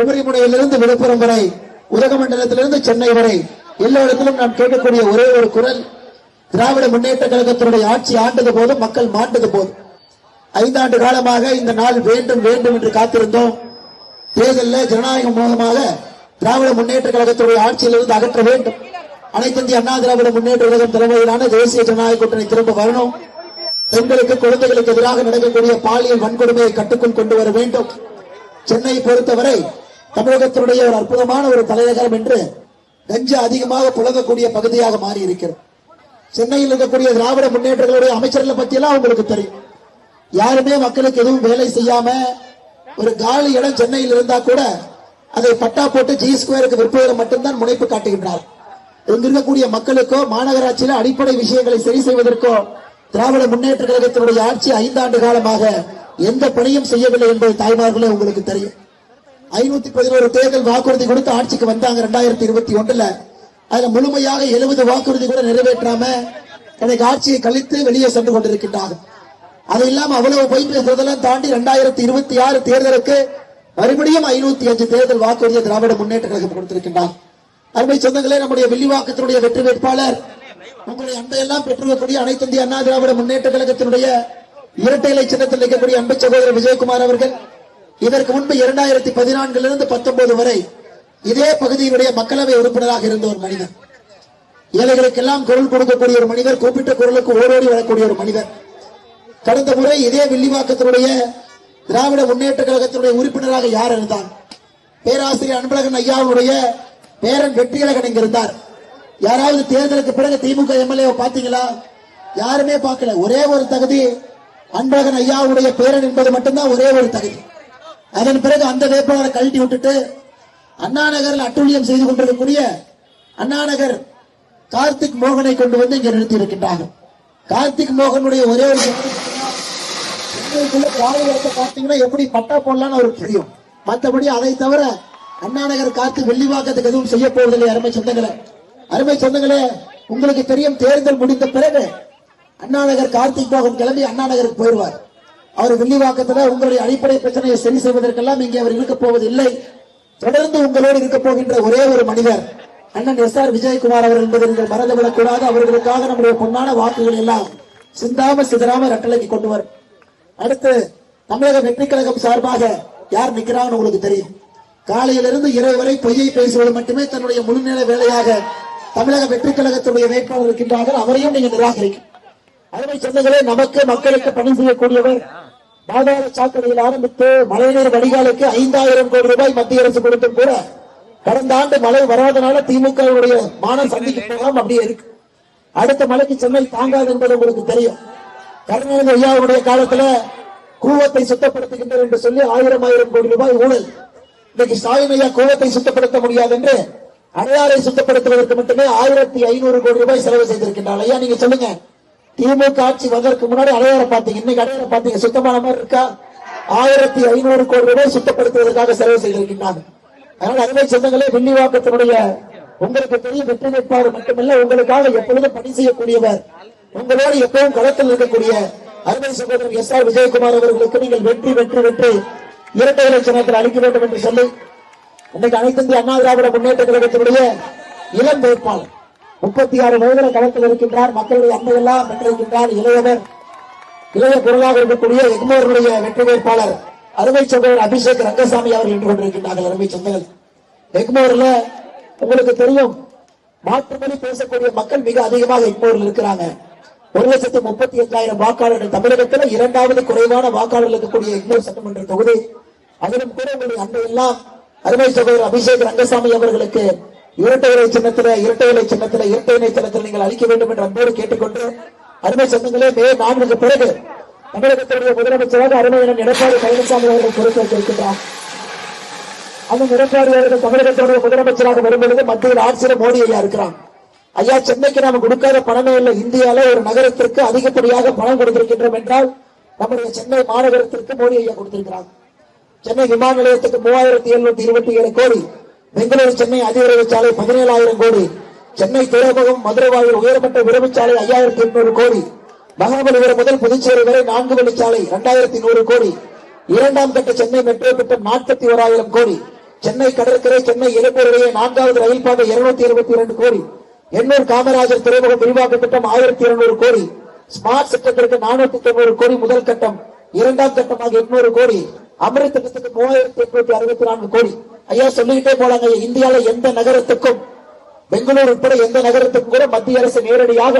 குமரிமுனையிலிருந்து விழுப்புரம் வரை, உதகமண்டலத்திலிருந்து சென்னை வரை எல்லா இடத்திலும் நாம் கேட்கக்கூடிய ஒரே ஒரு குரல், திராவிட முன்னேற்ற கழகத்தினுடைய ஆட்சி ஆண்டது போதும் மக்கள் மாண்டது போதும். 5 ஆண்டு காலமாக இந்த நாள் வேண்டும் வேண்டும் என்று காத்திருந்தோம். தேர்தலில் ஜனநாயகம் மூலமாக திராவிட முன்னேற்ற கழகத்துடைய ஆட்சியிலிருந்து அகற்ற வேண்டும். அனைத்து இந்திய அண்ணா திராவிட முன்னேற்ற கழகம் தலைமையிலான தேசிய ஜனநாயக கூட்டணி திரும்ப வரணும். பெண்களுக்கு, குழந்தைகளுக்கு எதிராக நடக்கக்கூடிய பாலியல் வன்கொடுமையை கட்டுக்குள் கொண்டு வர வேண்டும். சென்னையை பொறுத்தவரை தமிழகத்தினுடைய ஒரு அற்புதமான ஒரு தலைநகரம் என்று கஞ்சா அதிகமாக புழங்கக்கூடிய பகுதியாக மாறி இருக்கிறது. சென்னையில் இருக்கக்கூடிய திராவிட முன்னேற்றங்களுடைய அமைச்சர்களை பற்றியெல்லாம் உங்களுக்கு தெரியும். யாருமே மக்களுக்கு எதுவும் வேலை செய்யாம ஒரு காலி இடம் சென்னையில் இருந்தா கூட அதை பட்டா போட்டு ஜி ஸ்கொயருக்கு விற்பதில் மட்டும்தான் முனைப்பு காட்டுகின்றார். இங்கு இருக்கக்கூடிய மக்களுக்கோ மாநகராட்சியில அடிப்படை விஷயங்களை சரி செய்வதற்கோ திராவிட முன்னேற்ற கழகத்தினுடைய ஆட்சி 5 ஆண்டு காலமாக எந்த பணியும் செய்யவில்லை என்பது தாய்மார்களே உங்களுக்கு தெரியும். 511 தேர்தல் வாக்குறுதி கொடுத்து ஆட்சிக்கு வந்தாங்க 2021. அதுல முழுமையாக 70 வாக்குறுதி கூட நிறைவேற்றாம எனக்கு ஆட்சியை கழித்து வெளியே சென்று கொண்டிருக்கின்றார்கள். அது இல்லாம அவ்வளவு போய் பேசுறதெல்லாம் தாண்டி 2026 தேர்தலுக்கு மறுபடியும் 505 தேர்தல் வாக்குறுதியை திராவிட முன்னேற்ற கழகம் கொடுத்திருக்கின்றார். அருமை சொந்தங்களே, நம்முடைய வில்லிவாக்கத்தினுடைய வெற்றி வேட்பாளர் உங்களுடைய அன்பையெல்லாம் பெற்றுக்கக்கூடிய அனைத்து இந்திய அண்ணா திராவிட முன்னேற்ற கழகத்தினுடைய இரட்டை இலை சின்னத்தில் இருக்கக்கூடிய அன்பு சகோதரர் விஜயகுமார் அவர்கள் இதற்கு முன்பு 2014 19 வரை இதே பகுதியினுடைய மக்களவை உறுப்பினராக இருந்த ஒரு மனிதர். ஏழைகளுக்கெல்லாம் குரல் கொடுக்கக்கூடிய ஒரு மனிதர், கூப்பிட்ட குரலுக்கு ஓடோடி வரக்கூடிய ஒரு மனிதர். கடந்த முறை இதே வில்லிவாக்கத்தினுடைய திராவிட முன்னேற்ற கழகத்தினுடைய உறுப்பினராக யார் இருந்தார்? பேராசிரியர் அன்பழகன் ஐயாவுடைய பேரன் வெற்றியழகன் இங்க இருந்தார். யாராவது தேர்தலுக்கு பிறகு திமுக எம்எல்ஏ பாத்தீங்களா? யாருமே பார்க்கல. ஒரே ஒரு தகுதி, அன்பழகன் ஐயாவுடைய பேரன் என்பது மட்டும்தான் ஒரே ஒரு தகுதி. அதன் பிறகு அந்த வேட்பாளரை கழட்டி விட்டுட்டு அண்ணா நகரில் அட்டூழியம் செய்து கொண்டிருக்கக்கூடிய அண்ணா நகர் கார்த்திக் மோகனை கொண்டு வந்து இங்க நிறுத்தி இருக்கின்றார்கள். கார்த்திக் மோகனுடைய ஒரே ஒரு பார்த்தீங்கன்னா எப்படி பட்டா போடலான்னு அவருக்கு தெரியும். மற்றபடி அதை தவிர அண்ணா நகர் கார்த்திக் வெள்ளிவாக்கத்துக்கு எதுவும் செய்ய போவதில்லை. அருமை சொந்தங்களே, உங்களுக்கு தெரியும், தேர்தல் முடிந்த பிறகு அண்ணா நகர் கார்த்திக் மோகன் கிளம்பி அண்ணா நகருக்கு போயிடுவார். அவர் வெள்ளிவாக்கத்தில் உங்களுடைய அடிப்படை பிரச்சனையை சரி செய்வதற்கெல்லாம் இங்கே அவர் இருக்க போவதில்லை. தொடர்ந்து உங்களோடு இருக்க போகின்ற ஒரே ஒரு மனிதர் அண்ணன் எஸ்.ஆர். விஜயகுமார் அவர்கள் என்பதை நீங்கள் மறந்துவிடக் கூடாது. அவர்களுக்காக நம்முடைய பொன்னான வாக்குகள் எல்லாம் சிந்தாம சிதறாம ரெட்டலைக்கு கொண்டு வரும். அடுத்து தமிழக வெற்றி கழகம் சார்பாக யார் நிற்கிறான்னு உங்களுக்கு தெரியும். காலையிலிருந்து இரவு வரை பொய்யை பேசுவது மட்டுமே தன்னுடைய முழுநேர வேலையாக தமிழக வெற்றி கழகத்துடைய வேட்பாளர் இருக்கின்றார்கள். அவரையும் நீங்க நிராகரிக்கும். அருமை சொந்தங்களே, நமக்கு மக்களுக்கு பணி செய்யக்கூடியவர். பாதாள சாக்கடையில் ஆரம்பித்து மழைநீர் வடிகாலுக்கு 5000 கோடி ரூபாய் மத்திய அரசு கொடுத்தும் கூட கடந்த ஆண்டு மழை வராதனால திமுக மானம் சந்திக்க போகாம அப்படியே இருக்கு. அடுத்த மழைக்கு சென்னை தாங்காது என்பது உங்களுக்கு தெரியும். கருணாநிதி ஐயாவுடைய காலத்துல கூவத்தை சுத்தப்படுத்துகின்றனர் என்று சொல்லி 1000 கோடி ரூபாய் ஊழல். இன்னைக்கு ஸ்டாலின் ஐயா கூவத்தை சுத்தப்படுத்த முடியாது என்று அடையாரை சுத்தப்படுத்துவதற்கு மட்டுமே 1500 கோடி ரூபாய் செலவு செய்திருக்கின்றார். ஐயா நீங்க சொல்லுங்க, திமுக ஆட்சி வந்ததற்கு முன்னாடி அடையாரை பாத்தீங்க, இன்னைக்கு அடையாரை பாத்தீங்க, சுத்தமான மாதிரி இருக்கா? 1500 கோடி ரூபாய் சுத்தப்படுத்துவதற்காக செலவு செய்திருக்கின்றார். அதனால அருமை சொந்தங்களே, வில்லிவாக்கத்தினுடைய உங்களுக்கு தெரியும் வெற்றி வேட்பாளர் மட்டுமல்ல, உங்களுக்காக எப்பொழுதும் பணி செய்யக்கூடியவர், உங்களோடு எப்பவும் களத்தில் இருக்கக்கூடிய அருமை சகோதரர் எஸ்.ஆர். விஜயகுமார் அவர்களுக்கு நீங்கள் வெற்றி வெற்றி வெற்றி இரட்டை இலை சின்னத்தில் அளிக்க வேண்டும் என்று சொல்லி இன்னைக்கு அனைத்து இந்திய அண்ணா திராவிட முன்னேற்ற கழகத்தினுடைய இளம் வேட்பாளர் 36 வயதில் களத்தில் இருக்கின்றார். மக்களுடைய அன்பையெல்லாம் பெற்றிருக்கின்றார். இளைய குரலாக இருக்கக்கூடிய எக்மோருடைய வெற்றி வேட்பாளர் அருமை சகோதரர் அபிஷேக் ரங்கசாமி அவர் நின்று கொண்டிருக்கின்றார்கள். அருமை சொந்தங்கள், எக்மோர்ல உங்களுக்கு தெரியும், மாற்றுமொழி பேசக்கூடிய மக்கள் மிக அதிகமாக எக்மோரில் இருக்கிறாங்க. 1,35,000 வாக்காளர்கள். தமிழகத்தில் 2வது குறைவான வாக்காளர்கள் இருக்கக்கூடிய எக்மோர் சட்டமன்ற தொகுதி. அதிலும் கூட உங்களுடைய அன்பையெல்லாம் அருமை சகோதரர் அபிஷேக் ரங்கசாமி அவர்களுக்கு இரட்டை இலை சின்னத்தில் நீங்கள் அளிக்க வேண்டும் என்று அன்போடு கேட்டுக்கொண்டு, அருமை சொந்தங்களே, மே 4க்கு பிறகு தமிழகத்தினுடைய முதலமைச்சராக அருமையன் எடப்பாடி பழனிசாமி அவர்கள் பொறுப்பேற்றிருக்கின்றார். அந்த எடப்பாடி அவர்கள் தமிழகத்தினுடைய முதலமைச்சராக வரும்பொழுது மத்தியில் ஆட்சியில் மோடி ஐயா இருக்கிறான். ஐயா, சென்னைக்கு நாம கொடுக்காத பணமே இல்லை. இந்தியால ஒரு நகரத்திற்கு அதிகப்படியாக பணம் கொடுத்திருக்கின்றோம் என்றால் நம்முடைய சென்னை மாநகரத்திற்கு மோடி ஐயா கொடுத்திருக்கிறார். சென்னை விமான நிலையத்துக்கு 3727 கோடி, பெங்களூரு சென்னை அதிவிரைவு சாலை 17,000 கோடி, சென்னை துறைமுகம் மதுரை வாயில் உயர்மட்ட விரைவுச்சாலை 5800 கோடி, மகாபலிபுரம் முதல் புதுச்சேரி வரை 4 வழிச்சாலை 2100 கோடி, 2ஆம் கட்ட சென்னை மெட்ரோ திட்டம் 41,000 கோடி, சென்னை கடற்கரை சென்னை எழும்பூர் இடையே 4வது ரயில் பாதை 222 கோடி. எண்ணூர் காமராஜர் துறைமுகம் விரிவாக்க திட்டம் 1200 கோடி. ஸ்மார்ட் திட்டத்திற்கு 490 கோடி முதல் கட்டம். இரண்டாம் கட்டமாக 800 கோடி. அமிர்த் திட்டத்துக்கு 3864 கோடி. ஐயா சொல்லிக்கிட்டே போலாங்க. இந்தியாவில எந்த நகரத்துக்கும், பெங்களூர் உட்பட எந்த நகரத்துக்கும் கூட மத்திய அரசு நேரடியாக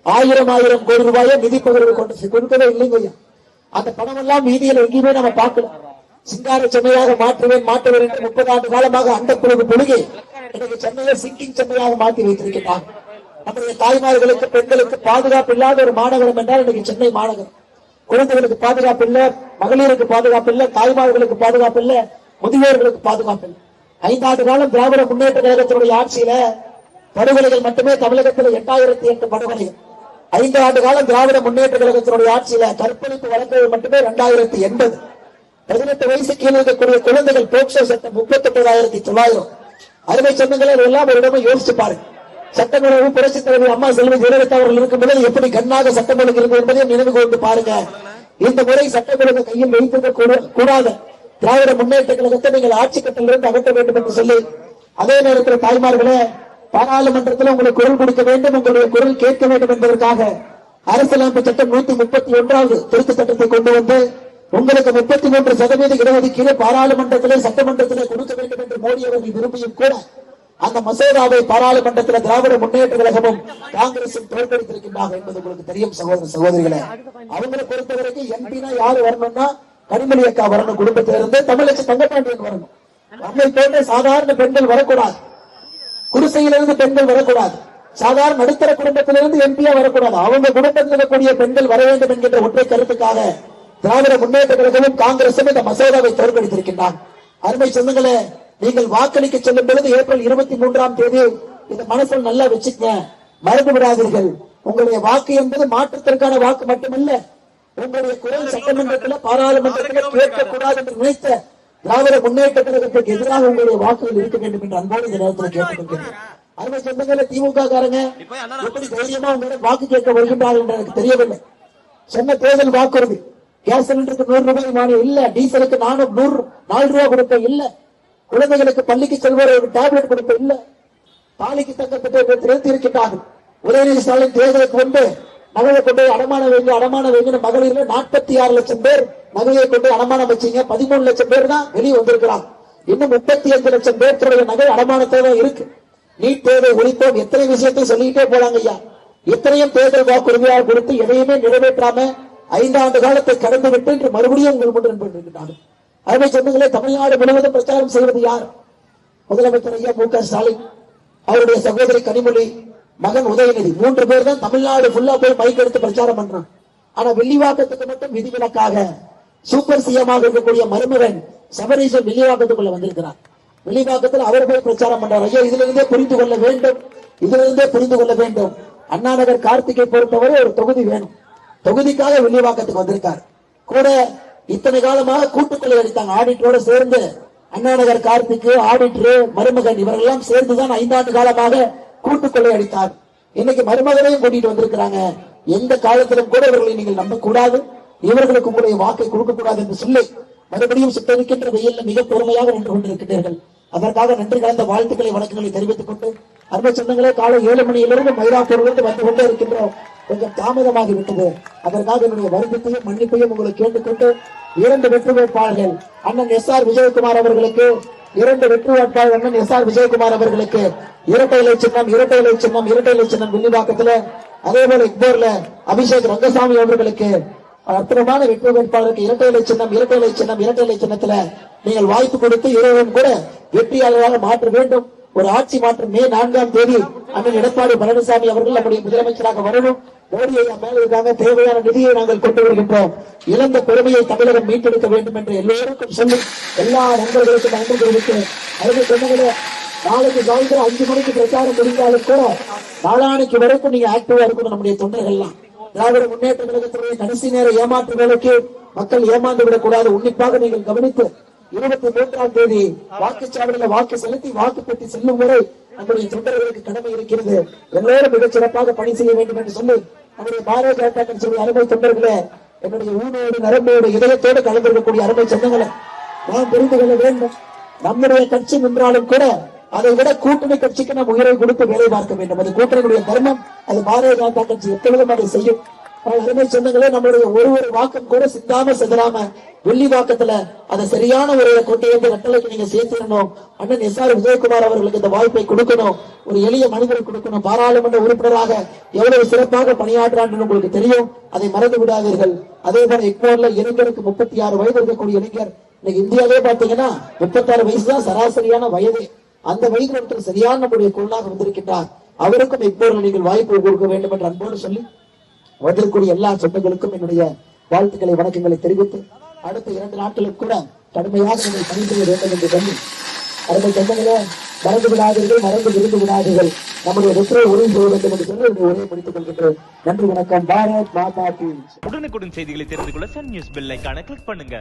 1000 கோடி ரூபாயை நிதி பகிர்வு கொடுக்கவே இல்லைங்க ஐயா. அந்த பணம் எல்லாம் வீதியில் எங்கேயுமே நம்ம பார்க்கலாம். சிங்கார சென்னையாக மாற்றுவேன் என்று 30 ஆண்டு காலமாக அந்த குழுக்கு பொழுகி இன்னைக்கு சென்னையை சிங்கிங் சென்னையாக மாற்றி வைத்திருக்கிறார். நம்முடைய தாய்மார்களுக்கு பெண்களுக்கு பாதுகாப்பு இல்லாத ஒரு மாநகரம் என்றால் இன்னைக்கு சென்னை மாநகரம். குழந்தைகளுக்கு பாதுகாப்பு இல்ல, மகளிருக்கு பாதுகாப்பு இல்ல, தாய்மார்களுக்கு பாதுகாப்பு இல்ல, முதியோர்களுக்கு பாதுகாப்பு இல்லை. 5 ஆண்டு காலம் திராவிட முன்னேற்ற கழகத்தினுடைய ஆட்சியில படுகொலைகள் மட்டுமே தமிழகத்தில் 8008 படுகொலைகள். 5 ஆண்டு காலம் திராவிட முன்னேற்ற கழகத்தினுடைய ஆட்சியில கற்பழிப்பு வழக்குகள் மட்டுமே 2080. 18 வயசு கீழே இருக்கக்கூடிய குழந்தைகள் போக்சோ சட்டம் 39,900. அருமை சொந்தங்களை எல்லாம் ஒரு இடமே யோசிச்சு பாருங்க. சட்டமன்ற புரட்சி தலைவர் அம்மா செல்வி ஜெயலலிதா அவர்கள் இருக்கும்போது எப்படி கண்ணாக சட்டம் ஒழுங்கு இருந்தது என்பதையும் நினைவு கொண்டு பாருங்க. இந்த முறை சட்டம் ஒழுங்கு கையில் வைத்திருக்க கூடாது. திராவிட முன்னேற்ற கழகத்தை நீங்கள் ஆட்சி கட்டிலிருந்து அகற்ற வேண்டும் என்று சொல்லி, அதே நேரத்தில் தாய்மார்களே, பாராளுமன்றத்தில் உங்களுக்கு குரல் கொடுக்க வேண்டும், உங்களுடைய குரல் கேட்க வேண்டும் என்பதற்காக அரசியலமைப்பு சட்டம் 131வது திருத்த சட்டத்தை கொண்டு வந்து உங்களுக்கு 33% இடஒதுக்கீடு பாராளுமன்றத்திலே சட்டமன்றத்திலே கொடுக்க வேண்டும் என்று மோடி அவர்கள் விரும்பியும் கூட அந்த மசோதாவை பாராளுமன்றத்தில் திராவிட முன்னேற்ற கழகமும் காங்கிரசும் தோற்கடித்திருக்கின்றார்கள் என்பது உங்களுக்கு தெரியும் சகோதர சகோதரிகளை. அவங்களை பொறுத்தவரைக்கும் எம்பினா யாரு வரணும்னா கனிமொழி அக்கா வரணும், குடும்பத்திலிருந்து தமிழச்சி தங்கப்பாண்டியன் வரணும். நம்மை போன்ற சாதாரண பெண்கள் வரக்கூடாது, குடிசையிலிருந்து பெண்கள் வரக்கூடாது, சாதாரண நடுத்தர குடும்பத்திலிருந்து எம்பியா வரக்கூடாது. அவங்க குடும்பத்தில் இருக்கக்கூடிய பெண்கள் வர வேண்டும் என்கின்ற ஒற்றை கருத்துக்காக திராவிட முன்னேற்ற கழகமும் காங்கிரசும் இந்த மசோதாவை தோற்கடித்திருக்கின்றார். அருமை சொந்தங்களே, நீங்கள் வாக்களிக்க செல்லும் பொழுது ஏப்ரல் 23ஆம் தேதி இந்த மனசில் நல்லா வச்சுக்கங்க, மறந்து விடாதீர்கள். உங்களுடைய வாக்கு என்பது மாற்றத்திற்கான வாக்கு மட்டுமல்ல. உங்களுடைய குரல் சட்டமன்றத்தில் பாராளுமன்றத்தில் கேட்கக்கூடாது என்று நினைத்த திராவிட முன்னேற்ற கழகத்துக்கு எதிராக உங்களுடைய வாக்குகள் இருக்க வேண்டும் என்று அன்போடு இந்த நேரத்தில் கேட்டுக்கொள்கிறேன். அருமை சொந்தங்களே, திமுக காரங்க எப்படி தைரியமா உங்களிடம் வாக்கு கேட்க வருகின்றார்கள் என்று எனக்கு தெரியவில்லை. சொன்ன தேர்தல் வாக்குறுதி கேஸ் சிலிண்டருக்கு 100 ரூபாய் மானியம் இல்ல, டீசலுக்கு 4 ரூபாய் கொடுப்ப இல்ல, குழந்தைகளுக்கு பள்ளிக்கு செல்வோருக்கு டேப்லெட் கொடுப்ப இல்ல, தாலிக்கு தக்க திட்டத்தை நிறுத்தி இருக்கின்றார்கள். உதயநிதி ஸ்டாலின் தேர்தலுக்கு முன்பு நகையை கொண்டு அடமான வைங்க மகளிர்ல 46 லட்சம் பேர் நகையை கொண்டு அடமானம் வச்சீங்க. 13 லட்சம் பேர் தான் வெளியே வந்திருக்கிறாங்க. இன்னும் 35 லட்சம் பேருடைய நகை அடமானத்தோட இருக்கு. நீட் தேர்வை ஒழிப்போம், எத்தனை விஷயத்தை சொல்லிக்கிட்டே போறாங்க ஐயா. இத்தனையும் தேர்தல் வாக்குறுதியாக கொடுத்து எதையுமே நிறைவேற்றாம 5 ஆண்டு காலத்தை கடந்து விட்டு இன்று மறுபடியும் உங்கள் முன்னிருக்கிறார்கள். அருமை சொந்தங்களே, தமிழ்நாடு முழுவதும் பிரச்சாரம் செய்வது யார்? முதலமைச்சர் ஐயா மு.க. ஸ்டாலின், அவருடைய சகோதரி கனிமொழி, மகன் உதயநிதி, 3 பேர் தான் தமிழ்நாடு ஃபுல்லா போய் மைக் எடுத்து பிரச்சாரம் பண்றான். ஆனா வில்லிவாக்கத்துக்கு மட்டும் விதிவிலக்காக சூப்பர் சிஎமாக இருக்கக்கூடிய மருமகன் சபரீசன் வில்லிவாக்கத்துக்குள்ள வந்திருக்கிறார். வில்லிவாக்கத்தில் அவர் போய் பிரச்சாரம் பண்றார். ஐயா, இதிலிருந்தே புரிந்து கொள்ள வேண்டும். அண்ணா நகர் கார்த்திகை பொறுத்தவரை ஒரு தொகுதி வேணும். தொகுதிக்காக வில்லிவாக்கத்துக்கு வந்திருக்கார். கூட இத்தனை காலமாக கூட்டுக்கொள்ளை அடித்தாங்க. ஆடிட்டரோட சேர்ந்து அண்ணா நகர் கார்த்திக்கு, ஆடிட்டர், மருமகன் இவரெல்லாம் சேர்ந்துதான் 5 ஆண்டு காலமாக கூட்டுக்கொள்ளை அடித்தார். இன்னைக்கு மருமகனையும் கூட்டிட்டு வந்திருக்கிறாங்க. எந்த காலத்திலும் கூட இவர்களை நீங்கள் நம்பக்கூடாது, இவர்களுக்கு உங்களுடைய வாக்கை கொடுக்க கூடாது என்று சொல்லி மறுபடியும் சுட்டரிக்கின்ற வெயில்ல மிக பொறுமையாக நின்று கொண்டிருக்கிறீர்கள். அதற்காக நன்றி கலந்த வாழ்த்துக்களை வணக்கங்களை தெரிவித்துக் கொண்டு, அருமை சொந்தங்களே, காலை 7 மணியிலிருந்து மயிலாப்பூரிலிருந்து வந்து கொண்டே இருக்கின்றோம். கொஞ்சம் தாமதமாகி விட்டது. அதற்காக என்னுடைய வருத்தத்தையும் மன்னிப்பையும் உங்களுக்கு கேட்டுக்கொண்டு, 2 வெற்றி வேட்பாளர்கள் அண்ணன் எஸ்.ஆர். விஜயகுமார் அவர்களுக்கு, 2 வெற்றி வேட்பாளர் அண்ணன் எஸ்.ஆர். விஜயகுமார் அவர்களுக்கு இரட்டை இலை சின்னம் வில்லிவாக்கத்தில், அதே போல இக்போர்ல அபிஷேக் ரங்கசாமி அவர்களுக்கு அற்புதமான வெற்றி வேட்பாளருக்கு இரட்டை இலை சின்னத்துல நீங்கள் வாய்ப்பு கொடுத்து இருவரும் கூட வெற்றியாளராக மாற்ற வேண்டும். ஒரு ஆட்சி மாற்றம் மே 4ஆம் தேதி அண்ணன் எடப்பாடி பழனிசாமி அவர்கள் நம்முடைய முதலமைச்சராக வரணும். மோடியை மேல இருக்காங்க, தேவையான நிதியை நாங்கள் கொண்டு வருகின்றோம். இழந்த பெருமையை தமிழகம் மீட்டெடுக்க வேண்டும் என்று எல்லோருக்கும் சொல்லி எல்லா நண்பர்களுக்கும் நன்றி தெரிவிக்கிறேன். அதுக்கு சொன்னீங்களே, நாளைக்கு சாயந்தரம் 5 மணிக்கு பிரச்சாரம் முடிந்தாலும் கூட நாளானைக்கு வரைக்கும் நீங்க ஆக்டிவா இருக்கணும். நம்முடைய தொண்டர்கள்லாம் திராவிட முன்னேற்ற கழகத்தினுடைய கடைசி நேர ஏமாற்று வேலைக்கு மக்கள் ஏமாந்து விடக்கூடாது. உன்னிப்பாக நீங்கள் கவனித்து 23ஆம் தேதி வாக்குச்சாவடியில் வாக்கு செலுத்தி வாக்கு பெட்டி செல்லும் வரை நம்முடைய தொண்டர்களுக்கு கடமை இருக்கிறது. எல்லோரும் மிகச் சிறப்பாக பணி செய்ய வேண்டும் என்று சொல்லி நம்முடைய பாரதிய ஜனதா கட்சியுடைய அருமை தொண்டர்களே, என்னுடைய ஊனோடு நரம்போடு இதயத்தோடு கலந்திருக்கக்கூடிய அருமை சொந்தங்களை நாம் தெரிந்து கொள்ள வேண்டும். நம்முடைய கட்சி நின்றாலும் கூட அதை விட கூட்டணி கட்சிக்கு நாம் உயிரை கொடுத்து வேலை பார்க்க வேண்டும். அது கூட்டணியுடைய தர்மம். அது பாரதிய ஜனதா கட்சி எப்பொழுதும் அதை செய்யும். அருமை சொந்தங்களே, நம்மளுடைய ஒரு வாக்கம் கூட சிந்தாம செதறாம வெள்ளி வாக்கத்துல அதை சரியான முறையில கொண்டு வந்து கட்டளைக்கு நீங்க சேர்த்திடணும். அண்ணன் எஸ்.ஆர். விஜயகுமார் அவர்களுக்கு இந்த வாய்ப்பை கொடுக்கணும். ஒரு எளிய மனிதரை கொடுக்கணும். பாராளுமன்ற உறுப்பினராக எவ்வளவு சிறப்பாக பணியாற்றான்னு உங்களுக்கு தெரியும். அதை மறந்து விடாதீர்கள். அதே போல எக்மோர்ல இளைஞருக்கு 36 வயது இருக்கக்கூடிய இளைஞர் இன்னைக்கு இந்தியாவே பாத்தீங்கன்னா 36 வயசு தான் சராசரியான வயது. அந்த வயது ஒருத்தர் சரியான நம்முடைய குரலாக வந்திருக்கின்றார். அவருக்கும் எக்மோர்ல நீங்கள் வாய்ப்பு கொடுக்க வேண்டும் என்று அன்போடு சொல்லி வந்திருக்கக்கூடிய எல்லா சொந்தங்களுக்கும் என்னுடைய வாழ்த்துக்களை வணக்கங்களை தெரிவித்து அடுத்த 2 நாட்களுக்கு கூட கடுமையாக நீங்கள் பணி செய்ய வேண்டும் என்று சொல்லி அருமை சொந்தங்களே, மறந்து விடாதீர்கள், மறந்து விருந்து விடாதீர்கள். நம்முடைய வெற்றியை உறுதி செய்ய வேண்டும் என்று சொல்லி உரையை முடித்துக் கொள்கின்றேன். நன்றி, வணக்கம். பாரத் மாதா கி. உடனுக்குடன் செய்திகளை தெரிந்து கொள்ள சன் நியூஸ் பெல் ஐகானை கிளிக் பண்ணுங்க.